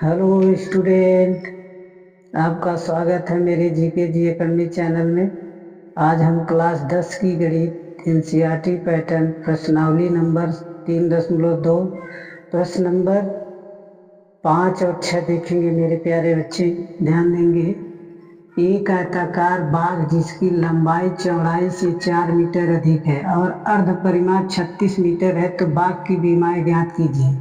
Hello student, आपका स्वागत है मेरे जीके जी एकेडमी चैनल में। आज हम क्लास 10 की गणित एनसीईआरटी पैटर्न प्रश्नावली नंबर 3.2 प्रश्न नंबर 5 और 6 देखेंगे मेरे प्यारे बच्चे। ध्यान देंगे। एक आयताकार बाग जिसकी लंबाई चौड़ाई से 4 मीटर अधिक है और अर्ध परिमाप 36 मीटर है, तो बाग की विमाएं ज्ञात कीजिए।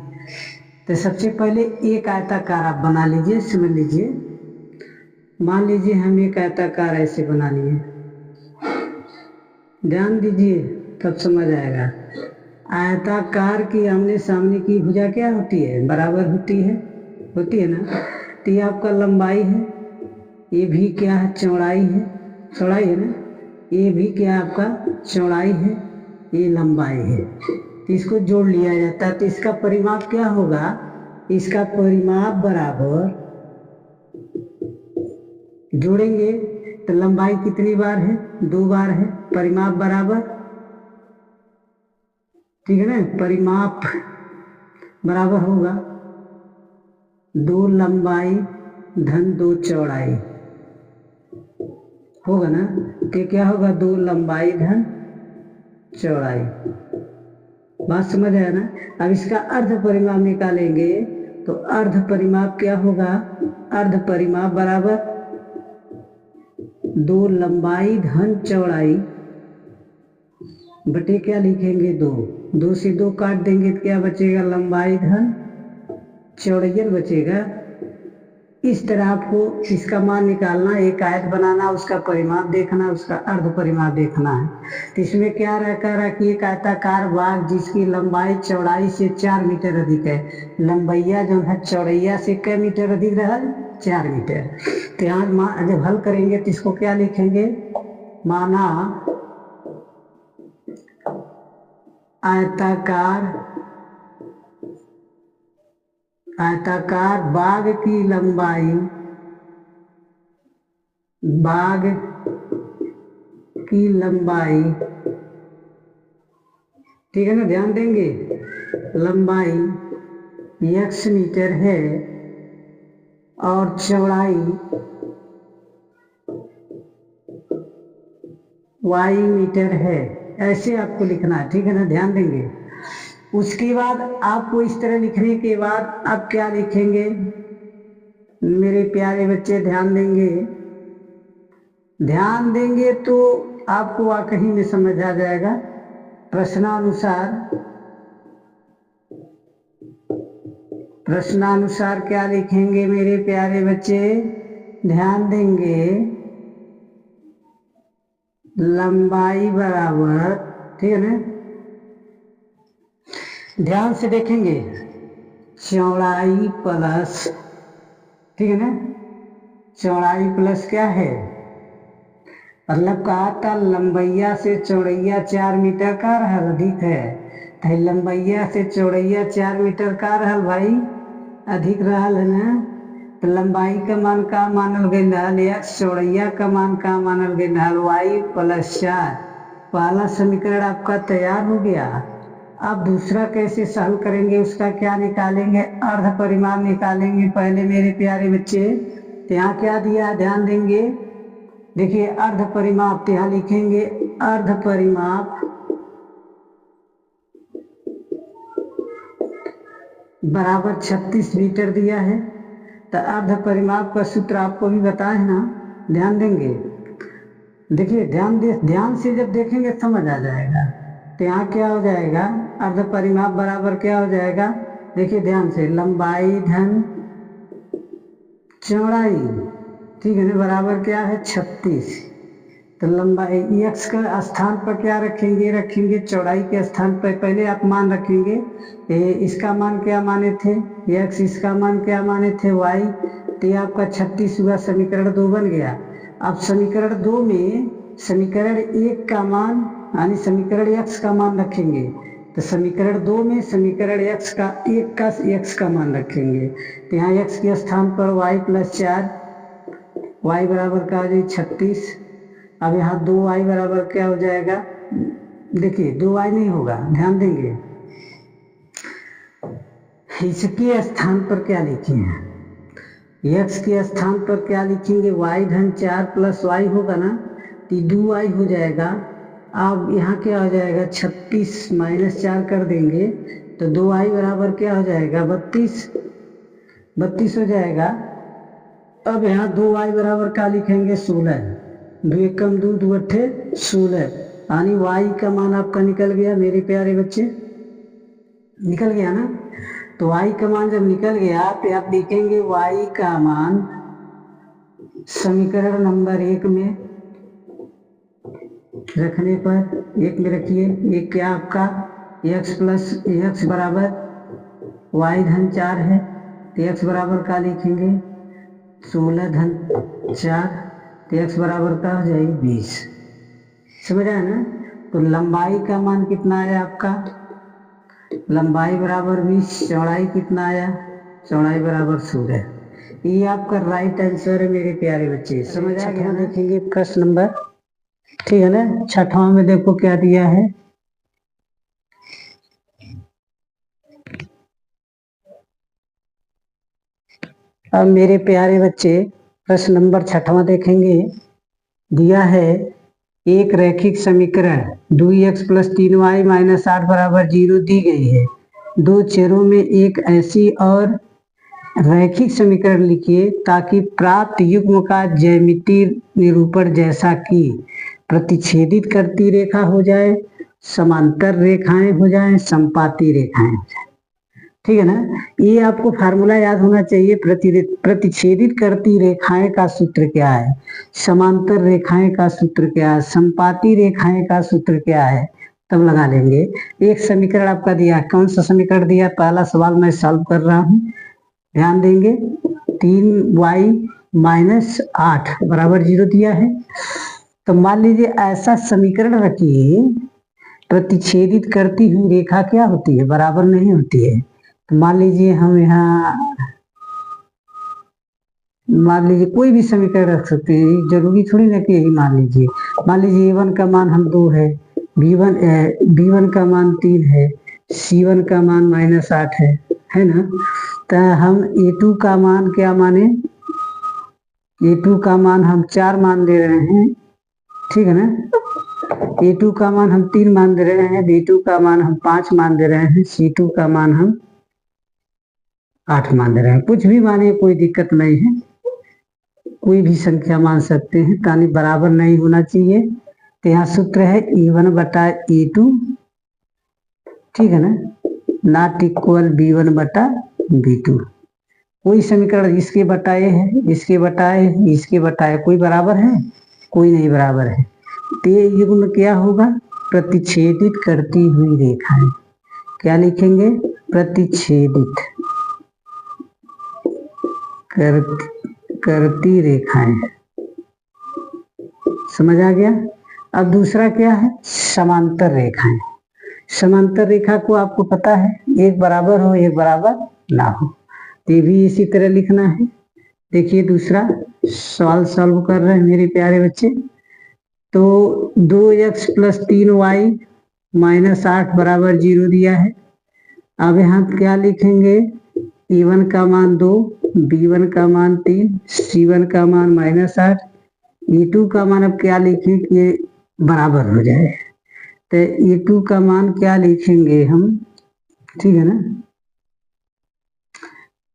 तो सबसे पहले एक आयताकार आप बना लीजिए। समझ लीजिए, मान लीजिए हम एक आयताकार ऐसे बना लिए। ध्यान दीजिए, तब समझ आएगा। आयताकार की आमने सामने की भुजा क्या होती है? बराबर होती है ना। तो ये आपका लंबाई है, ये भी क्या है? चौड़ाई है। चौड़ाई है ना। ये भी क्या आपका? चौड़ाई है, ये लंबाई है। तो इसको जोड़ लिया जाता है, तो इसका परिमाप क्या होगा? इसका परिमाप बराबर, जोड़ेंगे तो लंबाई कितनी बार है? 2 बार है। परिमाप बराबर, ठीक है ना, परिमाप बराबर होगा 2 लंबाई धन 2 चौड़ाई होगा ना। तो क्या होगा? 2 लंबाई धन चौड़ाई। बात समझ आया ना। अब इसका अर्ध परिमाप निकालेंगे, तो अर्ध परिमाप क्या होगा? अर्ध परिमाप बराबर 2 लंबाई धन चौड़ाई बटे क्या लिखेंगे? 2 से 2 काट देंगे तो क्या बचेगा? लंबाई धन चौड़ाई बचेगा। इस तरह आपको इसका मान निकालना, एक आयत बनाना, उसका परिमाप देखना, उसका अर्ध परिमाप देखना है। तो इसमें क्या रहा कि एक आयताकार बाग जिसकी लंबाई चौड़ाई से 4 मीटर अधिक है। लंबैया जो है चौड़ैया से कै मीटर अधिक रहा? 4 मीटर। तो यहाँ जब हल करेंगे तो इसको क्या लिखेंगे? माना आयताकार बाग की लंबाई, बाग की लंबाई, ठीक है ना। ध्यान देंगे, लंबाई x मीटर है और चौड़ाई y मीटर है। ऐसे आपको लिखना है, ठीक है ना। ध्यान देंगे। उसके बाद आपको इस तरह लिखने के बाद अब क्या लिखेंगे मेरे प्यारे बच्चे? ध्यान देंगे तो आपको वाकई में समझ आ जाएगा। प्रश्नानुसार क्या लिखेंगे मेरे प्यारे बच्चे? ध्यान देंगे, लंबाई बराबर, ठीक है ना। ध्यान से देखेंगे, चौड़ाई प्लस, ठीक है ना, चौड़ाई प्लस क्या है? मतलब कहा था लंबैया से चौड़ैया 4 मीटर का रहल अधिक है। तो लंबैया से चौड़ैया 4 मीटर का रहल भाई अधिक रहल है ना। तो लंबाई का मान का मानल गई रहल, या चौड़ैया का मान का मानल गई रहल? y + 4। पहला समीकरण आपका तैयार हो गया। अब दूसरा कैसे हल करेंगे, उसका क्या निकालेंगे? अर्ध परिमाप निकालेंगे पहले मेरे प्यारे बच्चे। तो यहाँ क्या दिया? ध्यान देंगे, देखिए अर्ध परिमाप, तो यहाँ लिखेंगे अर्ध परिमाप बराबर 36 मीटर दिया है। तो अर्ध परिमाप का सूत्र आपको भी बताए ना। ध्यान देंगे, देखिए ध्यान से जब देखेंगे समझ आ जाएगा। तो यहाँ क्या हो जाएगा? अर्ध परिमाप बराबर क्या हो जाएगा? देखिए ध्यान से, लंबाई धन चौड़ाई, ठीक है ना, बराबर क्या है? 36। तो लंबाई x का स्थान पर क्या रखेंगे? चौड़ाई के स्थान पर पहले आप मान रखेंगे। इसका मान क्या माने थे? x। इसका मान क्या माने थे? y। तो ये आपका 36 हुआ। समीकरण 2 बन गया। अब समीकरण 2 में समीकरण 1 का मान यानी समीकरण x का मान रखेंगे। तो समीकरण 2 में समीकरण x का मान रखेंगे। तो यहाँ x के स्थान पर y + 4, y बराबर का आ जाए 36। अब यहाँ 2y बराबर क्या हो जाएगा? देखिए 2y नहीं होगा, ध्यान देंगे, इसके स्थान पर क्या लिखे हैं? x के स्थान पर क्या लिखेंगे, y धन 4 प्लस y होगा ना, तो 2y हो जाएगा। अब यहाँ क्या हो जाएगा, 36 माइनस 4 कर देंगे तो 2y बराबर क्या हो जाएगा, 32 हो जाएगा। अब यहाँ 2y बराबर क्या लिखेंगे, 16। 2 एकम 2, 2 अट्ठे 16, यानी y का मान आपका निकल गया मेरे प्यारे बच्चे, निकल गया ना। तो y का मान जब निकल गया तो आप लिखेंगे y का मान समीकरण नंबर 1 में रखने पर, 1 में रखिए, एक क्या आपका x प्लस x बराबर y धन 4 है, तो x बराबर क्या लिखेंगे, 16 धन 4, तो x बराबर क्या हो जाएगी 20। समझ आया ना। तो लंबाई का मान कितना आया आपका, लंबाई बराबर 20, चौड़ाई कितना आया, चौड़ाई बराबर 16। ये आपका राइट आंसर है मेरे प्यारे बच्चे, समझ आ गया। देखेंगे प्रश्न नंबर, ठीक है ना, छठवां में देखो क्या दिया है। अब मेरे प्यारे बच्चे प्रश्न नंबर छठवां देखेंगे। दिया है एक रैखिक समीकरण 2x प्लस 3y माइनस 8 बराबर 0 दी गई है। दो चरों में एक ऐसी और रैखिक समीकरण लिखिए ताकि प्राप्त युग्म का ज्यामितीय निरूपण जैसा कि प्रतिच्छेदित करती रेखा हो जाए, समांतर रेखाएं हो जाएं, संपाती रेखाएं हो जाएं। ठीक है ना। ये आपको फार्मूला याद होना चाहिए। प्रतिच्छेदित करती रेखाएं का सूत्र क्या है, समांतर रेखाएं का सूत्र क्या है, संपाती रेखाएं का सूत्र क्या है, तब लगा लेंगे। एक समीकरण आपका दिया, कौन सा समीकरण दिया, पहला सवाल मैं सॉल्व कर रहा हूं, ध्यान देंगे। 3y माइनस 8 बराबर 0 दिया है। तो मान लीजिए ऐसा समीकरण रखिए, प्रतिच्छेदित करती हुई रेखा क्या होती है, बराबर नहीं होती है। तो मान लीजिए हम यहाँ, मान लीजिए कोई भी समीकरण रख सकते हैं, जरूरी थोड़ी ना कि यही मान लीजिए। मान लीजिए a1 का मान हम 2 है, b1 का मान 3 है, c1 का मान माइनस 8 है ना। तो हम a2 का मान क्या माने, a2 का मान हम 4 मान दे रहे हैं, ठीक है ना। a2 का मान हम 3 मान दे रहे हैं, b2 का मान हम 5 मान दे रहे हैं, c2 का मान हम 8 मान दे रहे हैं। कुछ भी माने, कोई दिक्कत नहीं है, कोई भी संख्या मान सकते हैं, तानी बराबर नहीं होना चाहिए। तो यहाँ सूत्र है e1 बटा e2, ठीक है ना, नॉट इक्वल b1 बटा b2। कोई समीकरण इसके बटाए है, इसके बटाए, इसके बटाए, कोई बराबर है, कोई नहीं बराबर है। तो ये युग्म क्या होगा, प्रतिच्छेदित करती हुई रेखाएं, क्या लिखेंगे, प्रतिच्छेदित करती रेखाएं। समझ आ गया। अब दूसरा क्या है, समांतर रेखाएं। समांतर रेखा को आपको पता है, एक बराबर हो एक बराबर ना हो, तो ये भी इसी तरह लिखना है। देखिए दूसरा सवाल सॉल्व कर रहे हैं मेरे प्यारे बच्चे। तो 2x प्लस 3y माइनस 8 बराबर 0 दिया है। अब यहाँ क्या लिखेंगे, e1 का मान 2, b1 का मान 3, c1 का मान माइनस 8, e2 का मान अब क्या लिखें कि ये बराबर हो जाए। तो e2 का मान क्या लिखेंगे हम, ठीक है ना,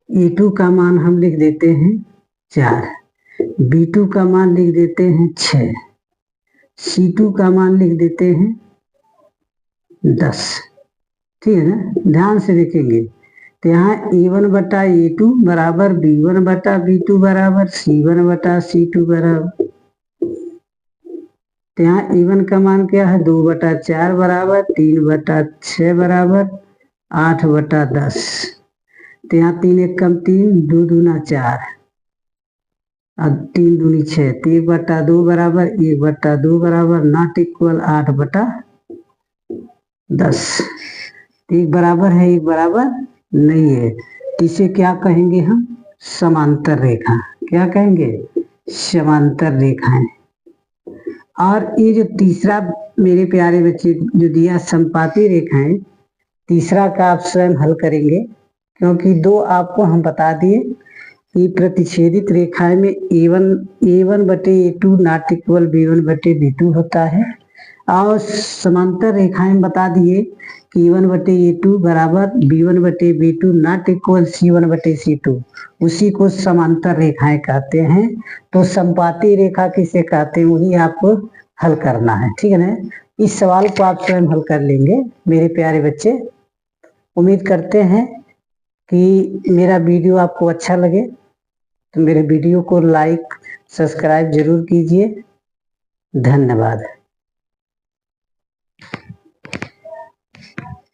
e2 का मान हम लिख देते हैं 4, b2 का मान लिख देते हैं 6, c2 का मान लिख देते हैं 10, ठीक है ना। ध्यान से देखेंगे तो यहाँ e1 बटा e2 बराबर b1 बटा b2 बराबर c1 बटा c2 बराबर, तो यहाँ e1 का मान क्या है, 2 बटा 4 बराबर 3 बटा 6 बराबर 8 बटा 10। तो यहाँ 3 एक कम 3, 2 दूना 4, अब 3 दूनी 6, तो 1 बटा 2 बराबर 1 बटा 2 बराबर नॉट इक्वल 8 बटा 10। एक बराबर है, एक बराबर नहीं है, तो इसे क्या कहेंगे हम, समांतर रेखा। क्या कहेंगे, समांतर रेखाएं। और ये जो तीसरा मेरे प्यारे बच्चे जो दिया संपाती रेखाएं, तीसरा का आप स्वयं हल करेंगे, क्योंकि दो आपको हम बता दिए, कि प्रतिच्छेदित रेखाएं में A1 बटे A2 नॉट इक्वल B1 बटे B2 होता है, और समांतर रेखाएं बता दिए कि A1 बटे A2 बराबर B1 बटे B2 नॉट इक्वल C1 बटे C2, उसी को समांतर रेखाएं कहते हैं। तो संपाती रेखा किसे कहते हैं वही आपको हल करना है, ठीक है ना। इस सवाल को आप स्वयं हल कर लेंगे मेरे प्यारे बच्चे। उम्मीद करते हैं कि मेरा वीडियो आपको अच्छा लगे, तो मेरे वीडियो को लाइक सब्सक्राइब जरूर कीजिए। धन्यवाद।